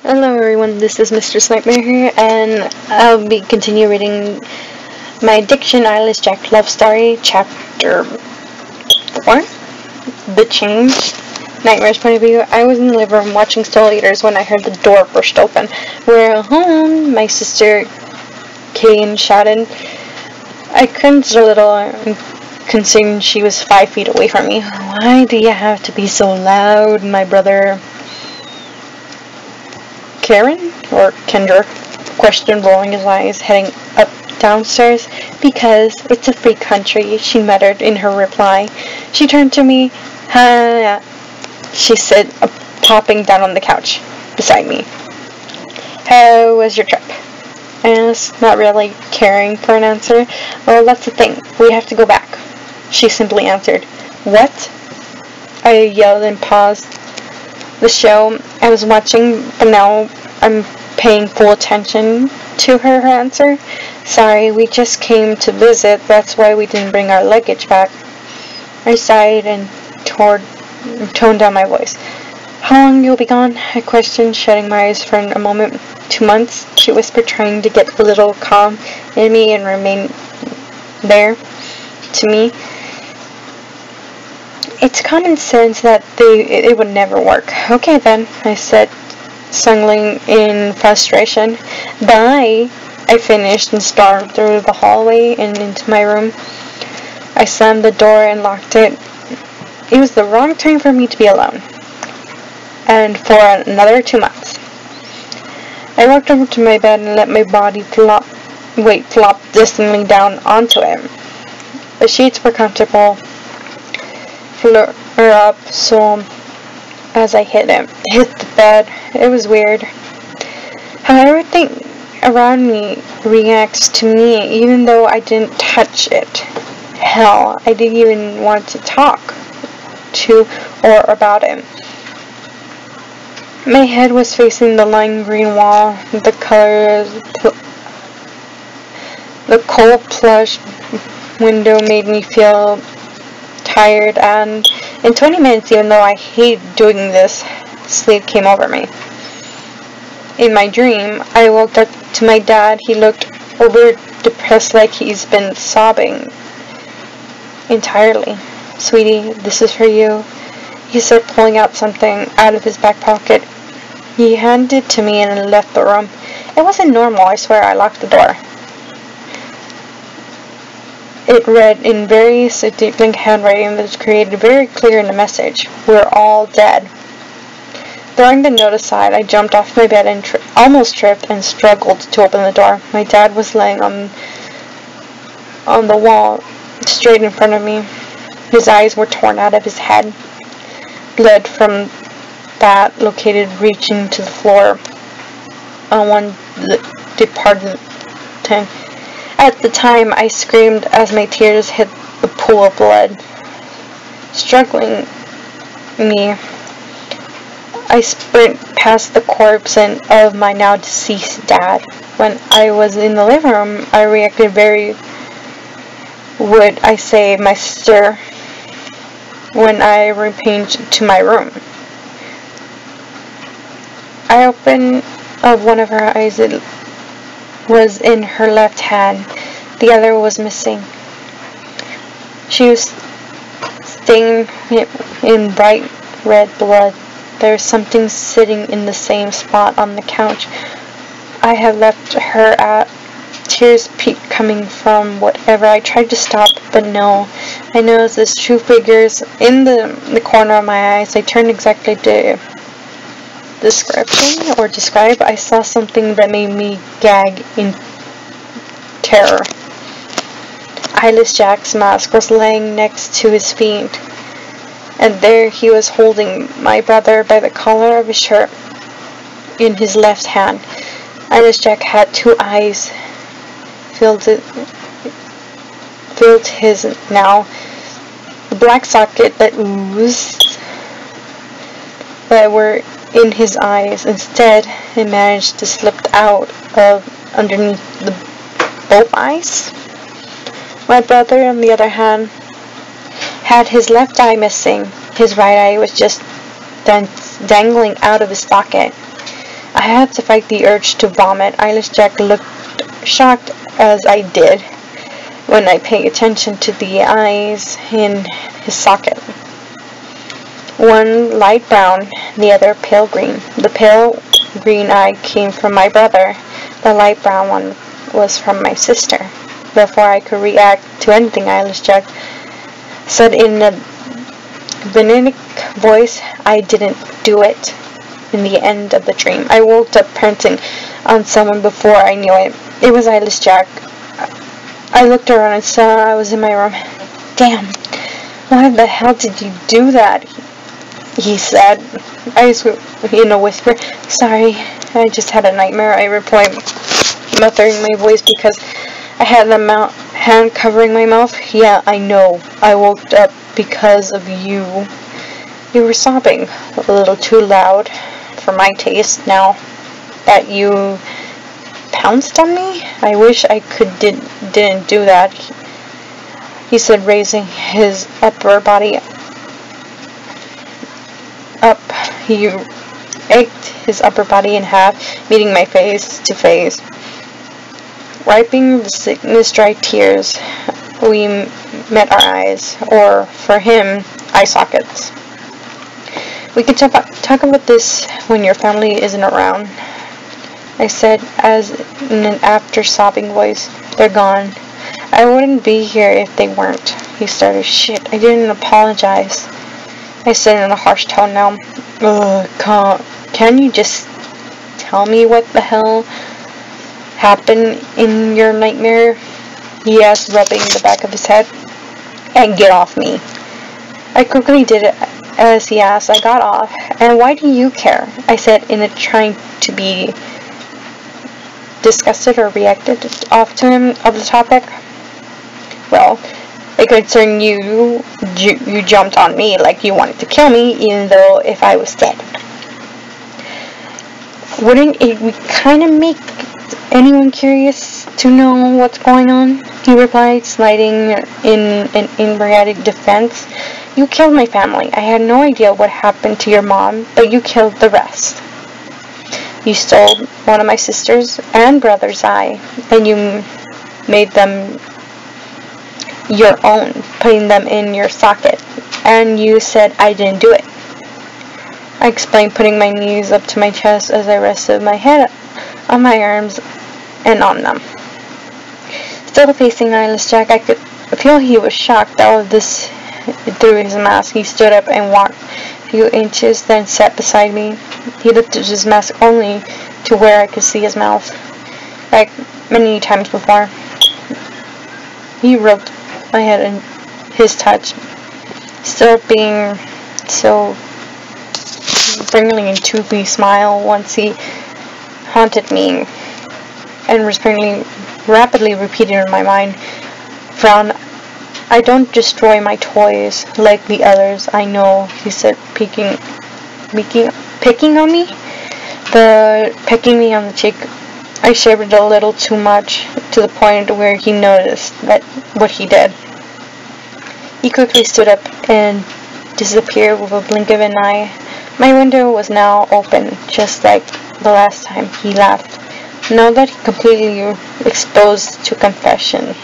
Hello everyone, this is Mr. Nightmare here, and I'll be continue reading my Addiction Eyeless Jack love story, chapter 4, The Change, Nightmare's point of view. I was in the living room watching Soul Eaters when I heard the door burst open. "We're home," my sister Kane shouted. I cringed a little, considering she was 5 feet away from me. "Why do you have to be so loud?" my brother Karen, or Kendra, questioned, rolling his eyes, heading up downstairs. "Because it's a free country," she muttered in her reply. She turned to me. "Ha," she said, popping down on the couch beside me. "How was your trip?" I asked, not really caring for an answer. "Well, that's the thing. We have to go back," she simply answered. "What?" I yelled and paused the show I was watching, but now I'm paying full attention to her answer. "Sorry, we just came to visit. That's why we didn't bring our luggage back." I sighed and toned down my voice. "How long you'll be gone?" I questioned, shutting my eyes for a moment. "2 months," she whispered, trying to get a little calm in me and remain there to me. It's common sense that it would never work. "Okay then," I said, struggling in frustration. "Bye," I finished and stormed through the hallway and into my room. I slammed the door and locked it. It was the wrong time for me to be alone. And for another 2 months. I walked over to my bed and let my body flop distantly down onto it. The sheets were comfortable. Flare up, so as I hit the bed, it was weird how everything around me reacts to me, even though I didn't touch it. Hell, I didn't even want to talk to or about it. My head was facing the lime green wall. The cold plush window made me feel tired, and in 20 minutes, even though I hate doing this, sleep came over me. In my dream, I woke up to my dad. He looked over depressed, like he's been sobbing entirely. "Sweetie, this is for you," he said, pulling out something out of his back pocket. He handed it to me and left the room. It wasn't normal, I swear. I locked the door. It read in very significant handwriting that was created very clear in the message: "We're all dead." Throwing the note aside, I jumped off my bed and almost tripped and struggled to open the door. My dad was laying on the wall, straight in front of me. His eyes were torn out of his head. Blood from that located reaching to the floor on one department. At the time, I screamed as my tears hit the pool of blood. Struggling me, I sprint past the corpse of my now deceased dad. When I was in the living room, I reacted very, would I say, my sister, when I returned to my room. I opened one of her eyes. It was in her left hand. The other was missing. She was stained in bright red blood. There was something sitting in the same spot on the couch I had left her at. Tears peaked coming from whatever. I tried to stop, but no. I noticed these two figures in the corner of my eyes. I turned exactly to describe. I saw something that made me gag in terror. Eyeless Jack's mask was laying next to his feet, and there he was holding my brother by the collar of his shirt in his left hand. Eyeless Jack had 2 eyes, filled his now. The black socket that oozed that were in his eyes. Instead, it managed to slip out of underneath both eyes. My brother, on the other hand, had his left eye missing. His right eye was just dangling out of his socket. I had to fight the urge to vomit. Eyeless Jack looked shocked as I did when I paid attention to the eyes in his socket. One light brown, the other pale green. The pale green eye came from my brother. The light brown one was from my sister. Before I could react to anything, Eyeless Jack said in a venetic voice, "I didn't do it." In the end of the dream, I woke up pouncing on someone before I knew it. It was Eyeless Jack. I looked around and saw I was in my room. "Damn, why the hell did you do that?" he said. In a whisper. "Sorry, I just had a nightmare," I replied, muttering my voice because I had the hand covering my mouth. "Yeah, I know. I woke up because of you." You were sobbing a little too loud for my taste now that you pounced on me. "I wish I didn't do that," he said, raising his upper body up. He ached his upper body in half, meeting my face to face. Wiping the sickness-dry tears, we met our eyes, or for him, eye sockets. "We can talk about this when your family isn't around," I said, as in an after-sobbing voice. "They're gone. I wouldn't be here if they weren't." He started. "Shit, I didn't apologize," I said in a harsh tone now. Can you just tell me what the hell happened in your nightmare?" he asked, rubbing the back of his head. "And get off me." I quickly did it as he asked. I got off. "And why do you care?" I said, in a trying to be disgusted or reacted off to him of the topic. "Well, it concerned you. You jumped on me like you wanted to kill me, even though if I was dead. Wouldn't it kind of make anyone curious to know what's going on?" he replied, sliding in an embryotic defense. "You killed my family. I had no idea what happened to your mom, but you killed the rest. You stole one of my sisters and brother's eye, and you made them your own, putting them in your socket, and you said I didn't do it," I explained, putting my knees up to my chest as I rested my head on my arms and on them. Still facing Eyeless Jack, I could feel he was shocked out of this through his mask. He stood up and walked a few inches, then sat beside me. He lifted his mask only to where I could see his mouth, like many times before. He rubbed my head in his touch, still being so friendly and toothy smile once he haunted me, and rapidly repeated in my mind, "Frown, I don't destroy my toys like the others, I know," he said, picking on me, pecking me on the cheek. I shivered a little too much, to the point where he noticed what he did. He quickly stood up and disappeared with a blink of an eye. My window was now open, just like the last time he left. Now that he completely exposed to confession.